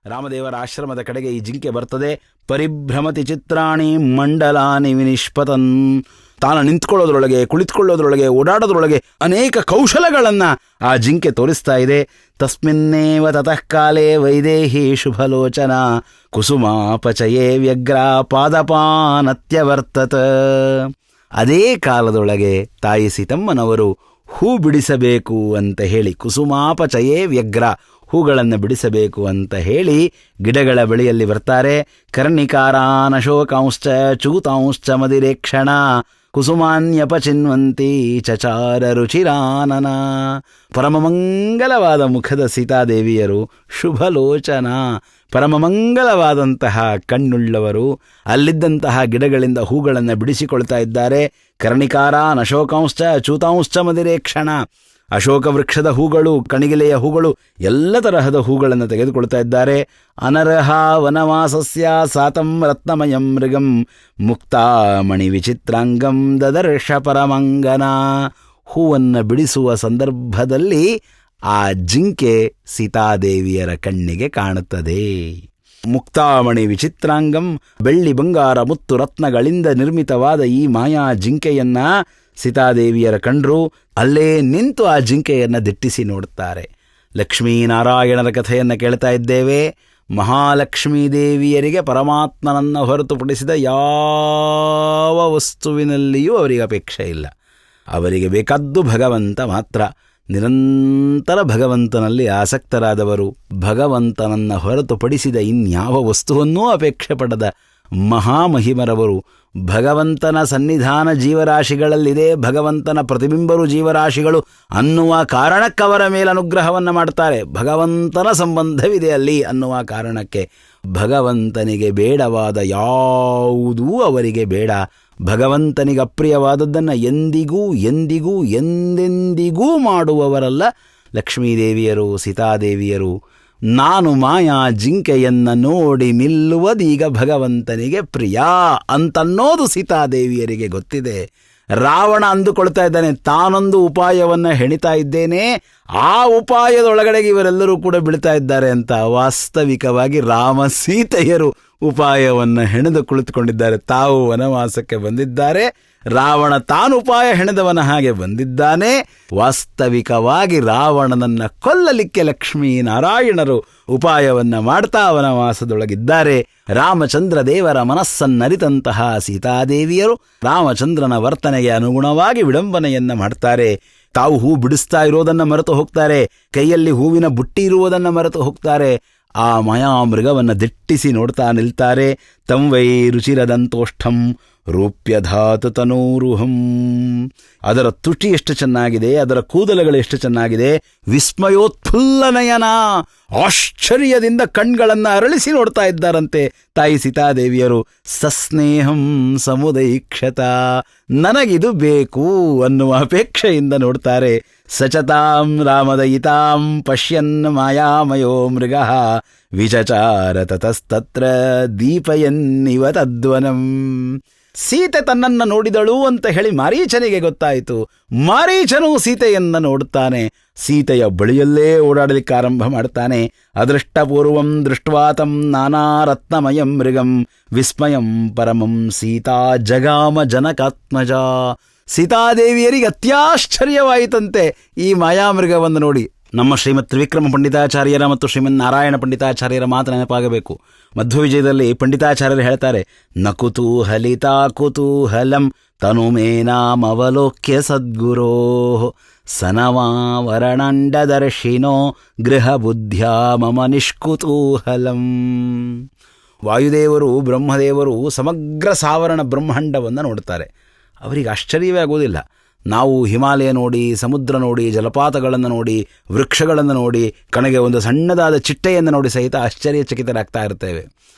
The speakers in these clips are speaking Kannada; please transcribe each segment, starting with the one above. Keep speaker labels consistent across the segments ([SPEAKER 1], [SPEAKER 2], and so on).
[SPEAKER 1] ರಾಮದೇವರ ಆಶ್ರಮದ ಕಡೆಗೆ ಈ ಜಿಂಕೆ ಬರ್ತದೆ. ಪರಿಭ್ರಮತಿ ಚಿತ್ರಾಣಿ ಮಂಡಲಾನಿ ವಿನಿಷ್ಪತನ್. ತಾನು ನಿಂತ್ಕೊಳ್ಳೋದ್ರೊಳಗೆ, ಕುಳಿತುಕೊಳ್ಳೋದ್ರೊಳಗೆ, ಓಡಾಡೋದ್ರೊಳಗೆ ಅನೇಕ ಕೌಶಲಗಳನ್ನು ಆ ಜಿಂಕೆ ತೋರಿಸ್ತಾ ಇದೆ. ತಸ್ಮಿನ್ನೇವ ತತಃ ಕಾಲೇ ವೈದೇಹಿ ಶುಭಲೋಚನ ಕುಸುಮಾಪಚಯೇ ವ್ಯಗ್ರ ಪಾದಪಾನತ್ಯವರ್ತತ. ಅದೇ ಕಾಲದೊಳಗೆ ತಾಯಿ ಸೀತಮ್ಮನವರು ಹೂ ಬಿಡಿಸಬೇಕು ಅಂತ ಹೇಳಿ, ಕುಸುಮಾಪಚಯೇ ವ್ಯಗ್ರ, ಹೂಗಳನ್ನು ಬಿಡಿಸಬೇಕು ಅಂತ ಹೇಳಿ ಗಿಡಗಳ ಬಳಿಯಲ್ಲಿ ಬರ್ತಾರೆ. ಕರ್ಣಿಕಾರಾನಶೋಕಾಂಶ್ಚ ಚೂತಾಂಶ್ಚ ಮದಿರೇಕ್ಷಣ ಕುಸುಮಾನ್ಯಪಚಿನ್ವಂತಿ ಚಚಾರ ರುಚಿರಾನನ. ಪರಮಮಂಗಲವಾದ ಮುಖದ ಸೀತಾದೇವಿಯರು, ಶುಭಲೋಚನ, ಪರಮಮಂಗಲವಾದಂತಹ ಕಣ್ಣುಳ್ಳವರು, ಅಲ್ಲಿದ್ದಂತಹ ಗಿಡಗಳಿಂದ ಹೂಗಳನ್ನು ಬಿಡಿಸಿಕೊಳ್ತಾ ಇದ್ದಾರೆ. ಕರ್ಣಿಕಾರ ನಶೋಕಾಂಶ್ಚ ಚೂತಾಂಶ್ಚ ಮದಿರೇಕ್ಷಣ. ಅಶೋಕ ವೃಕ್ಷದ ಹೂಗಳು, ಕಣಿಗಿಲೆಯ ಹೂಗಳು, ಎಲ್ಲ ತರಹದ ಹೂಗಳನ್ನು ತೆಗೆದುಕೊಳ್ತಾ ಇದ್ದಾರೆ. ಅನರ್ಹ ವನವಾಸಸ್ಯ ಸಾತಂ ರತ್ನಮಯಂ ಮೃಗಂ ಮುಕ್ತಾಮಣಿ ವಿಚಿತ್ರಾಂಗಂ ದದರ್ಶ ಪರಮಂಗನ. ಹೂವನ್ನು ಬಿಡಿಸುವ ಸಂದರ್ಭದಲ್ಲಿ ಆ ಜಿಂಕೆ ಸೀತಾದೇವಿಯರ ಕಣ್ಣಿಗೆ ಕಾಣುತ್ತದೆ. ಮುಕ್ತಾಮಣಿ ವಿಚಿತ್ರಾಂಗಂ, ಬೆಳ್ಳಿ ಬಂಗಾರ ಮುತ್ತು ರತ್ನಗಳಿಂದ ನಿರ್ಮಿತವಾದ ಈ ಮಾಯಾ ಜಿಂಕೆಯನ್ನ ಸೀತಾದೇವಿಯರ ಕಂಡ್ರು. ಅಲ್ಲೇ ನಿಂತು ಆ ಜಿಂಕೆಯನ್ನು ದಿಟ್ಟಿಸಿ ನೋಡುತ್ತಾರೆ. ಲಕ್ಷ್ಮೀನಾರಾಯಣರ ಕಥೆಯನ್ನು ಕೇಳ್ತಾ ಇದ್ದೇವೆ. ಮಹಾಲಕ್ಷ್ಮೀ ದೇವಿಯರಿಗೆ ಪರಮಾತ್ಮನನ್ನು ಹೊರತುಪಡಿಸಿದ ಯಾವ ವಸ್ತುವಿನಲ್ಲಿಯೂ ಅವರಿಗೆ ಅಪೇಕ್ಷೆ ಇಲ್ಲ. ಅವರಿಗೆ ಬೇಕಾದ್ದು ಭಗವಂತ ಮಾತ್ರ. ನಿರಂತರ ಭಗವಂತನಲ್ಲಿ ಆಸಕ್ತರಾದವರು, ಭಗವಂತನನ್ನು ಹೊರತುಪಡಿಸಿದ ಇನ್ಯಾವ ವಸ್ತುವನ್ನೂ ಅಪೇಕ್ಷೆ ಪಡದ ಮಹಾಮಹಿಮರವರು. ಭಗವಂತನ ಸನ್ನಿಧಾನ ಜೀವರಾಶಿಗಳಲ್ಲಿದೆ, ಭಗವಂತನ ಪ್ರತಿಬಿಂಬರು ಜೀವರಾಶಿಗಳು ಅನ್ನುವ ಕಾರಣಕ್ಕವರ ಮೇಲೆ ಅನುಗ್ರಹವನ್ನು ಮಾಡ್ತಾರೆ. ಭಗವಂತನ ಸಂಬಂಧವಿದೆ ಅಲ್ಲಿ ಅನ್ನುವ ಕಾರಣಕ್ಕೆ ಭಗವಂತನಿಗೆ ಬೇಡವಾದ ಯಾವುದೂ ಅವರಿಗೆ ಬೇಡ. ಭಗವಂತನಿಗೆ ಅಪ್ರಿಯವಾದದ್ದನ್ನು ಎಂದಿಗೂ ಎಂದಿಗೂ ಎಂದೆಂದಿಗೂ ಮಾಡುವವರಲ್ಲ ಲಕ್ಷ್ಮೀದೇವಿಯರು, ಸೀತಾದೇವಿಯರು. ನಾನು ಮಾಯಾ ಜಿಂಕೆಯನ್ನು ನೋಡಿ ನಿಲ್ಲುವುದೀಗ ಭಗವಂತನಿಗೆ ಪ್ರಿಯ ಅಂತನ್ನೋದು ಸೀತಾದೇವಿಯರಿಗೆ ಗೊತ್ತಿದೆ. ರಾವಣ ಅಂದುಕೊಳ್ತಾ ಇದ್ದಾನೆ, ತಾನೊಂದು ಉಪಾಯವನ್ನು ಹೆಣಿತಾ ಇದ್ದೇನೆ, ಆ ಉಪಾಯದೊಳಗಡೆಗೆ ಇವರೆಲ್ಲರೂ ಕೂಡ ಬೀಳ್ತಾ ಇದ್ದಾರೆ ಅಂತ. ವಾಸ್ತವಿಕವಾಗಿ ರಾಮ ಸೀತೆಯರು ಉಪಾಯವನ್ನು ಹೆಣೆದು ಕುಳಿತುಕೊಂಡಿದ್ದಾರೆ. ತಾವು ವನವಾಸಕ್ಕೆ ಬಂದಿದ್ದಾರೆ, ರಾವಣ ತಾನು ಉಪಾಯ ಹೆಣೆದವನ ಹಾಗೆ ಬಂದಿದ್ದಾನೆ. ವಾಸ್ತವಿಕವಾಗಿ ರಾವಣನನ್ನು ಕೊಲ್ಲಲಿಕ್ಕೆ ಲಕ್ಷ್ಮೀನಾರಾಯಣರು ಉಪಾಯವನ್ನು ಮಾಡ್ತಾ ವನವಾಸದೊಳಗಿದ್ದಾರೆ. ರಾಮಚಂದ್ರ ದೇವರ ಮನಸ್ಸನ್ನರಿತಂತಹ ಸೀತಾದೇವಿಯರು ರಾಮಚಂದ್ರನ ವರ್ತನೆಗೆ ಅನುಗುಣವಾಗಿ ವಿಡಂಬನೆಯನ್ನು ಮಾಡ್ತಾರೆ. ತಾವು ಹೂ ಬಿಡಿಸ್ತಾ ಇರೋದನ್ನು ಮರೆತು ಹೋಗ್ತಾರೆ, ಕೈಯಲ್ಲಿ ಹೂವಿನ ಬುಟ್ಟಿ ಇರುವುದನ್ನು ಮರೆತು ಹೋಗ್ತಾರೆ. ಆ ಮಾಯಾಮೃಗವನ್ನು ದಿಟ್ಟಿಸಿ ನೋಡ್ತಾ ನಿಲ್ತಾರೆ. ತಂ ವೈ ರುಚಿರದಂತೋಷ್ಠಂ ರೂಪ್ಯಧಾತು ತನೂರುಹಂ. ಅದರ ತುಟಿ ಎಷ್ಟು ಚೆನ್ನಾಗಿದೆ, ಅದರ ಕೂದಲುಗಳು ಎಷ್ಟು ಚೆನ್ನಾಗಿದೆ. ವಿಸ್ಮಯೋತ್ಫುಲ್ಲನಯನ, ಆಶ್ಚರ್ಯದಿಂದ ಕಣ್ಗಳನ್ನು ಅರಳಿಸಿ ನೋಡ್ತಾ ಇದ್ದಾರಂತೆ ತಾಯಿ ಸೀತಾದೇವಿಯರು. ಸಸ್ನೇಹಂ ಸಮುದೈಕ್ಷತ, ನನಗಿದು ಬೇಕು ಅನ್ನುವ ಅಪೇಕ್ಷೆಯಿಂದ ನೋಡ್ತಾರೆ. ಸಚತಾಂ ರಾಮದಯಿತಾಂ ಪಶ್ಯನ್ ಮಾಯಾಮಯೋ ಮೃಗ ವಿಚಚಾರ ತತಸ್ತತ್ರ ದೀಪಯನ್ನಿವ ತದ್ವನಂ. ಸೀತೆ ತನ್ನನ್ನು ನೋಡಿದಳು ಅಂತ ಹೇಳಿ ಮಾರೀಚನಿಗೆ ಗೊತ್ತಾಯಿತು. ಮಾರೀಚನು ಸೀತೆಯನ್ನು ನೋಡುತ್ತಾನೆ. ಸೀತೆಯ ಬಳಿಯಲ್ಲೇ ಓಡಾಡಲಿಕ್ಕೆ ಆರಂಭ ಮಾಡ್ತಾನೆ. ಅದೃಷ್ಟಪೂರ್ವಂ ದೃಷ್ಟ್ವಾತಂ ನಾನಾ ರತ್ನಮಯಂ ಮೃಗಂ ವಿಸ್ಮಯಂ ಪರಮಂ ಸೀತಾ ಜಗಾಮ ಜನಕಾತ್ಮಜ. ಸೀತಾದೇವಿಯರಿಗೆ ಅತ್ಯಾಶ್ಚರ್ಯವಾಯಿತಂತೆ ಈ ಮಾಯಾಮೃಗವನ್ನು ನೋಡಿ. ನಮ್ಮ ಶ್ರೀಮತ್ ತ್ರಿವಿಕ್ರಮ ಪಂಡಿತಾಚಾರ್ಯರ ಮತ್ತು ಶ್ರೀಮನ್ ನಾರಾಯಣ ಪಂಡಿತಾಚಾರ್ಯರ ಮಾತು ನೆನಪಾಗಬೇಕು. ಮಧ್ವವಿಜಯದಲ್ಲಿ ಪಂಡಿತಾಚಾರ್ಯರು ಹೇಳ್ತಾರೆ, ನ ಕುತೂಹಲಿತಾ ಕುತೂಹಲಂ ತನುಮೇನಾಮವಲೋಕ್ಯ ಸದ್ಗುರೋ ಸನವಾವರಣಂಡದರ್ಶಿನೋ ಗೃಹ ಬುದ್ಧ್ಯಾ ಮಮ ನಿಷ್ಕುತೂಹಲಂ. ವಾಯುದೇವರು, ಬ್ರಹ್ಮದೇವರು ಸಮಗ್ರ ಸಾವರಣ ಬ್ರಹ್ಮಾಂಡವನ್ನು ನೋಡ್ತಾರೆ. ಅವರಿಗೆ ಆಶ್ಚರ್ಯವೇ ಆಗೋದಿಲ್ಲ. ನಾವು ಹಿಮಾಲಯ ನೋಡಿ, ಸಮುದ್ರ ನೋಡಿ, ಜಲಪಾತಗಳನ್ನು ನೋಡಿ, ವೃಕ್ಷಗಳನ್ನು ನೋಡಿ, ಕಣಗೆ ಒಂದು ಸಣ್ಣದಾದ ಚಿಟ್ಟೆಯನ್ನು ನೋಡಿ ಸಹಿತ ಆಶ್ಚರ್ಯಚಕಿತರಾಗ್ತಾ ಇರ್ತೇವೆ.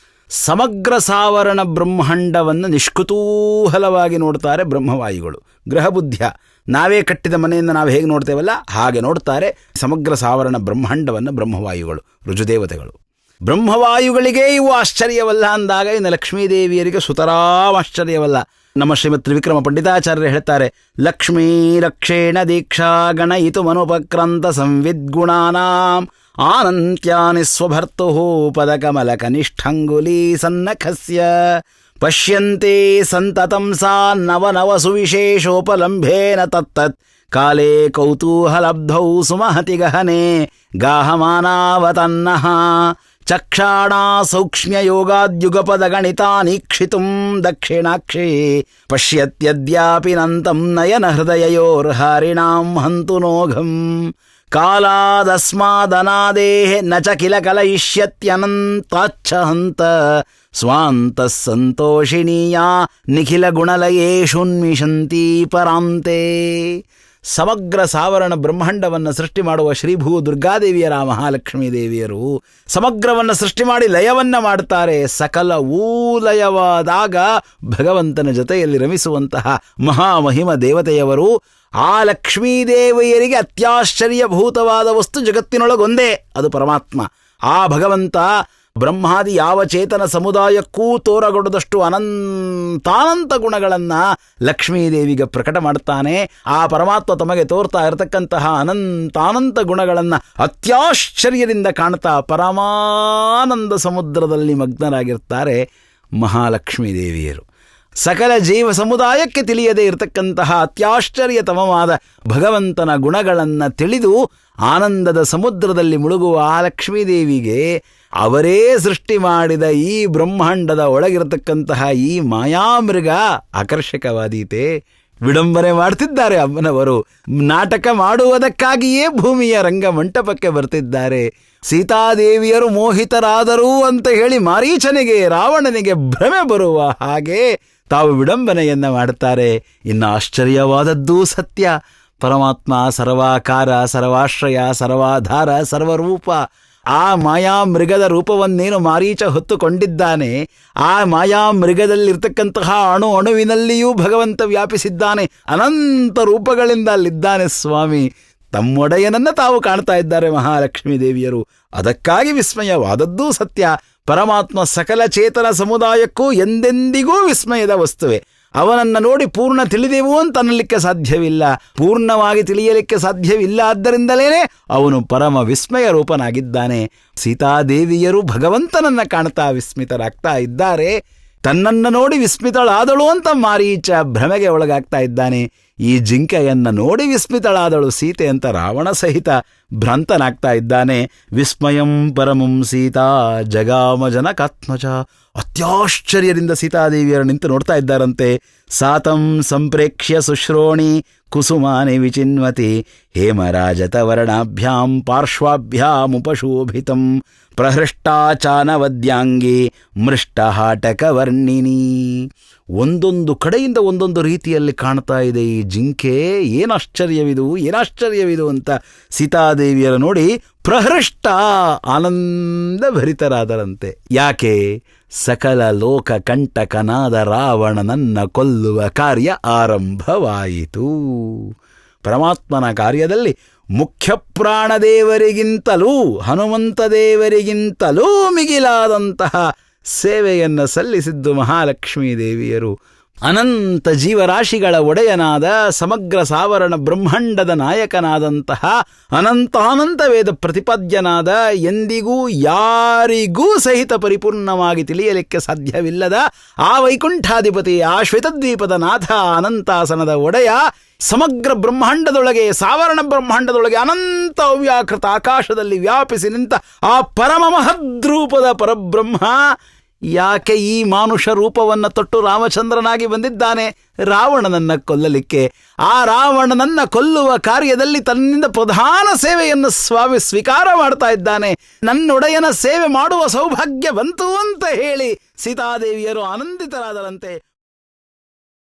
[SPEAKER 1] ಸಮಗ್ರ ಸಾವರಣ ಬ್ರಹ್ಮಾಂಡವನ್ನು ನಿಷ್ಕುತೂಹಲವಾಗಿ ನೋಡ್ತಾರೆ ಬ್ರಹ್ಮವಾಯುಗಳು. ಗೃಹಬುದ್ಧ್ಯ, ನಾವೇ ಕಟ್ಟಿದ ಮನೆಯಿಂದ ನಾವು ಹೇಗೆ ನೋಡ್ತೇವಲ್ಲ ಹಾಗೆ ನೋಡ್ತಾರೆ ಸಮಗ್ರ ಸಾವರಣ ಬ್ರಹ್ಮಾಂಡವನ್ನು ಬ್ರಹ್ಮವಾಯುಗಳು, ರುಜುದೇವತೆಗಳು. ಬ್ರಹ್ಮವಾಯುಗಳಿಗೆ ಇವು ಆಶ್ಚರ್ಯವಲ್ಲ ಅಂದಾಗ ಇನ್ನು ಲಕ್ಷ್ಮೀದೇವಿಯರಿಗೆ ಸುತರಾಂ ಆಶ್ಚರ್ಯವಲ್ಲ. ನಮ್ಮ ಶ್ರೀಮತ್ ತ್ರಿವಿಕ್ರಮ ಪಂಡಿತಾಚಾರ್ಯರು ಹೇಳ್ತಾರೆ, ಲಕ್ಷ್ಮೀ ರಕ್ಷೇಣ ದೀಕ್ಷಾ ಗಣಯಿತು ಮನುಪಕ್ರಾಂತ ಸಂವಿದ್ಗುಣಾನಾಂ ಆನಂತ್ಯಾನಿ ಸ್ವಭರ್ತು ಪದಕಮಲಕನಿಷ್ಠಂಗುಲೀ ಸನ್ನಖಸ್ಯ ಪಶ್ಯಂತೆ ಸಂತತಂ ಸಾ ನವನವಸು ವಿಶೇಷೋಪಲಂಭೇನ ತತ್ತತ್ ಕಾಲೇ ಕೌತೂಹಲಬ್ಧೌ ಸುಮಹತಿ ಗಹನೆ ಗಾಹಮಾನಾವತನ್ನಃ ಚಕ್ಷಾಣಾ ಸೌಕ್ಷ್ಮ್ಯಯೋಗಾದ್ಯುಗಪದಗಣಿತಾನೀಕ್ಷಿತುಂ ದಕ್ಷಿಣಾಕ್ಷಿ ಪಶ್ಯತ್ಯದ್ಯಾಪಿ ನಂತಂ ನಯನ ಹೃದಯಯೋರ್ಹಾರಿಣಾಂ ಹಂತು ನೋಘಂ ಕಾಲಾದಸ್ಮಾದನಾದೇಃ ನ ಚ ಕಿಲ ಕಲಯಿಷ್ಯತ್ಯನಂತಾಚ್ಛ ಹಂತ ಸ್ವಾಂತಃ ಸಂತೋಷಿಣೀಯಾ ನಿಖಿಲ ಗುಣಲಯೇಷುನ್ಮಿಷಂತೀ ಪರಾಂತೆ. ಸಮಗ್ರ ಸಾವರಣ ಬ್ರಹ್ಮಾಂಡವನ್ನು ಸೃಷ್ಟಿ ಮಾಡುವ ಶ್ರೀಭೂ ದುರ್ಗಾದೇವಿಯರ ಮಹಾಲಕ್ಷ್ಮೀ ದೇವಿಯರು ಸಮಗ್ರವನ್ನು ಸೃಷ್ಟಿ ಮಾಡಿ ಲಯವನ್ನು ಮಾಡ್ತಾರೆ. ಸಕಲವೂ ಲಯವಾದಾಗ ಭಗವಂತನ ಜೊತೆಯಲ್ಲಿ ರಮಿಸುವಂತಹ ಮಹಾಮಹಿಮ ದೇವತೆಯವರು. ಆ ಲಕ್ಷ್ಮೀದೇವಿಯರಿಗೆ ಅತ್ಯಾಶ್ಚರ್ಯಭೂತವಾದ ವಸ್ತು ಜಗತ್ತಿನೊಳಗೊಂದೇ, ಅದು ಪರಮಾತ್ಮ. ಆ ಭಗವಂತ ಬ್ರಹ್ಮಾದಿ ಯಾವ ಚೇತನ ಸಮುದಾಯಕ್ಕೂ ತೋರಗೊಡದಷ್ಟು ಅನಂತಾನಂತ ಗುಣಗಳನ್ನು ಲಕ್ಷ್ಮೀದೇವಿಗೆ ಪ್ರಕಟ ಮಾಡ್ತಾನೆ. ಆ ಪರಮಾತ್ಮ ತಮಗೆ ತೋರ್ತಾ ಇರತಕ್ಕಂತಹ ಅನಂತಾನಂತ ಗುಣಗಳನ್ನು ಅತ್ಯಾಶ್ಚರ್ಯದಿಂದ ಕಾಣ್ತಾ ಪರಮಾನಂದ ಸಮುದ್ರದಲ್ಲಿ ಮಗ್ನರಾಗಿರ್ತಾರೆ ಮಹಾಲಕ್ಷ್ಮೀ ದೇವಿಯರು. ಸಕಲ ಜೀವ ಸಮುದಾಯಕ್ಕೆ ತಿಳಿಯದೇ ಇರತಕ್ಕಂತಹ ಅತ್ಯಾಶ್ಚರ್ಯತಮವಾದ ಭಗವಂತನ ಗುಣಗಳನ್ನು ತಿಳಿದು ಆನಂದದ ಸಮುದ್ರದಲ್ಲಿ ಮುಳುಗುವ ಆ ಲಕ್ಷ್ಮೀದೇವಿಗೆ ಅವರೇ ಸೃಷ್ಟಿ ಮಾಡಿದ ಈ ಬ್ರಹ್ಮಾಂಡದ ಒಳಗಿರತಕ್ಕಂತಹ ಈ ಮಾಯಾಮೃಗ ಆಕರ್ಷಕವಾದೀತೆ. ವಿಡಂಬನೆ ಮಾಡ್ತಿದ್ದಾರೆ ಅಮ್ಮನವರು. ನಾಟಕ ಮಾಡುವುದಕ್ಕಾಗಿಯೇ ಭೂಮಿಯ ರಂಗಮಂಟಪಕ್ಕೆ ಬರ್ತಿದ್ದಾರೆ. ಸೀತಾದೇವಿಯರು ಮೋಹಿತರಾದರು ಅಂತ ಹೇಳಿ ಮಾರೀಚನಿಗೆ ರಾವಣನಿಗೆ ಭ್ರಮೆ ಬರುವ ಹಾಗೆ ತಾವು ವಿಡಂಬನೆಯನ್ನು ಮಾಡುತ್ತಾರೆ. ಇನ್ನು ಆಶ್ಚರ್ಯವಾದದ್ದೂ ಸತ್ಯ. ಪರಮಾತ್ಮ ಸರ್ವಾಕಾರ, ಸರ್ವಾಶ್ರಯ, ಸರ್ವಾಧಾರ, ಸರ್ವರೂಪ. ಆ ಮಾಯಾಮೃಗದ ರೂಪವನ್ನೇನು ಮಾರೀಚ ಹೊತ್ತುಕೊಂಡಿದ್ದಾನೆ, ಆ ಮಾಯಾಮೃಗದಲ್ಲಿರ್ತಕ್ಕಂತಹ ಅಣುವಿನಲ್ಲಿಯೂ ಭಗವಂತ ವ್ಯಾಪಿಸಿದ್ದಾನೆ. ಅನಂತ ರೂಪಗಳಿಂದ ಅಲ್ಲಿದ್ದಾನೆ ಸ್ವಾಮಿ. ತಮ್ಮೊಡೆಯನನ್ನು ತಾವು ಕಾಣ್ತಾ ಇದ್ದಾರೆ ಮಹಾಲಕ್ಷ್ಮೀ ದೇವಿಯರು. ಅದಕ್ಕಾಗಿ ವಿಸ್ಮಯವಾದದ್ದೂ ಸತ್ಯ. ಪರಮಾತ್ಮ ಸಕಲ ಚೇತನ ಸಮುದಾಯಕ್ಕೂ ಎಂದೆಂದಿಗೂ ವಿಸ್ಮಯದ ವಸ್ತುವೆ. ಅವನನ್ನು ನೋಡಿ ಪೂರ್ಣ ತಿಳಿದೆವು ಅಂತ ಅನ್ನಲಿಕ್ಕೆ ಸಾಧ್ಯವಿಲ್ಲ, ಪೂರ್ಣವಾಗಿ ತಿಳಿಯಲಿಕ್ಕೆ ಸಾಧ್ಯವಿಲ್ಲ. ಆದ್ದರಿಂದಲೇ ಅವನು ಪರಮ ವಿಸ್ಮಯ ರೂಪನಾಗಿದ್ದಾನೆ. ಸೀತಾದೇವಿಯರು ಭಗವಂತನನ್ನು ಕಾಣ್ತಾ ವಿಸ್ಮಿತರಾಗ್ತಾ ಇದ್ದಾರೆ. ತನ್ನನ್ನು ನೋಡಿ ವಿಸ್ಮಿತಳಾದಳು ಅಂತ ಮಾರೀಚ ಭ್ರಮೆಗೆ ಒಳಗಾಗ್ತಾ ಇದ್ದಾನೆ. ಈ ಜಿಂಕೆಯನ್ನು ನೋಡಿ ವಿಸ್ಮಿತಳಾದಳು ಸೀತೆ ಅಂತ ರಾವಣ ಸಹಿತ ಭ್ರಾಂತನಾಗ್ತಾ ಇದ್ದಾನೆ. ವಿಸ್ಮಯಂ ಪರಮಂ ಸೀತಾ ಜಗಾಮ ಜನಕಾತ್ಮಜ. ಅತ್ಯಾಶ್ಚರ್ಯದಿಂದ ಸೀತಾದೇವಿಯರು ನಿಂತು ನೋಡ್ತಾ ಇದ್ದಾರಂತೆ. ಸಾತಂ ಸಂಪ್ರೇಕ್ಷ್ಯ ಶುಶ್ರೋಣಿ ಕುಸುಮಾನಿ ವಿಚಿನ್ವತಿ ಹೇಮರಾಜತವರ್ಣಾಭ್ಯಾಂ ಪಾರ್ಶ್ವಾಭ್ಯಾಮುಪಶೋಭಿತಂ ಪ್ರಹೃಷ್ಟಾಚಾನವದ್ಯಾಂಗಿ ಮೃಷ್ಟಹಾಟಕವರ್ಣಿನಿ. ಒಂದೊಂದು ಕಡೆಯಿಂದ ಒಂದೊಂದು ರೀತಿಯಲ್ಲಿ ಕಾಣ್ತಾ ಇದೆ ಈ ಜಿಂಕೆ. ಏನಾಶ್ಚರ್ಯವಿದು ಅಂತ ಸೀತಾದೇವಿಯರ ನೋಡಿ ಪ್ರಹೃಷ್ಟ ಆನಂದಭರಿತರಾದರಂತೆ. ಯಾಕೆ? ಸಕಲ ಲೋಕ ಕಂಟಕನಾದ ರಾವಣನನ್ನ ಕೊಲ್ಲುವ ಕಾರ್ಯ ಆರಂಭವಾಯಿತು. ಪರಮಾತ್ಮನ ಕಾರ್ಯದಲ್ಲಿ ಮುಖ್ಯ ಪ್ರಾಣದೇವರಿಗಿಂತಲೂ ಹನುಮಂತ ದೇವರಿಗಿಂತಲೂ ಮಿಗಿಲಾದಂತಹ ಸೇವೆಯನ್ನು ಸಲ್ಲಿಸಿದ್ದು ಮಹಾಲಕ್ಷ್ಮೀ ದೇವಿಯರು. ಅನಂತ ಜೀವರಾಶಿಗಳ ಒಡೆಯನಾದ ಸಮಗ್ರ ಸಾವರಣ ಬ್ರಹ್ಮಾಂಡದ ನಾಯಕನಾದಂತಹ ಅನಂತಾನಂತ ವೇದ ಪ್ರತಿಪಾದ್ಯನಾದ ಎಂದಿಗೂ ಯಾರಿಗೂ ಸಹಿತ ಪರಿಪೂರ್ಣವಾಗಿ ತಿಳಿಯಲಿಕ್ಕೆ ಸಾಧ್ಯವಿಲ್ಲದ ಆ ವೈಕುಂಠಾಧಿಪತಿ, ಆ ಶ್ವೇತದ್ವೀಪದ ನಾಥ, ಅನಂತಾಸನದ ಒಡೆಯ, ಸಮಗ್ರ ಬ್ರಹ್ಮಾಂಡದೊಳಗೆ, ಸಾವರಣ ಬ್ರಹ್ಮಾಂಡದೊಳಗೆ ಅನಂತ ಅವ್ಯಾಕೃತ ಆಕಾಶದಲ್ಲಿ ವ್ಯಾಪಿಸಿ ನಿಂತ ಆ ಪರಮ ಮಹದ್ರೂಪದ ಪರಬ್ರಹ್ಮ ಯಾಕೆ ಈ ಮಾನುಷ ರೂಪವನ್ನು ತೊಟ್ಟು ರಾಮಚಂದ್ರನಾಗಿ ಬಂದಿದ್ದಾನೆ? ರಾವಣನನ್ನು ಕೊಲ್ಲಲಿಕ್ಕೆ. ಆ ರಾವಣನನ್ನ ಕೊಲ್ಲುವ ಕಾರ್ಯದಲ್ಲಿ ತನ್ನಿಂದ ಪ್ರಧಾನ ಸೇವೆಯನ್ನು ಸ್ವಾಮಿ ಸ್ವೀಕಾರ ಮಾಡ್ತಾ ಇದ್ದಾನೆ. ನನ್ನೊಡೆಯನ ಸೇವೆ ಮಾಡುವ ಸೌಭಾಗ್ಯ ಬಂತು ಅಂತ ಹೇಳಿ ಸೀತಾದೇವಿಯರು ಆನಂದಿತರಾದರಂತೆ.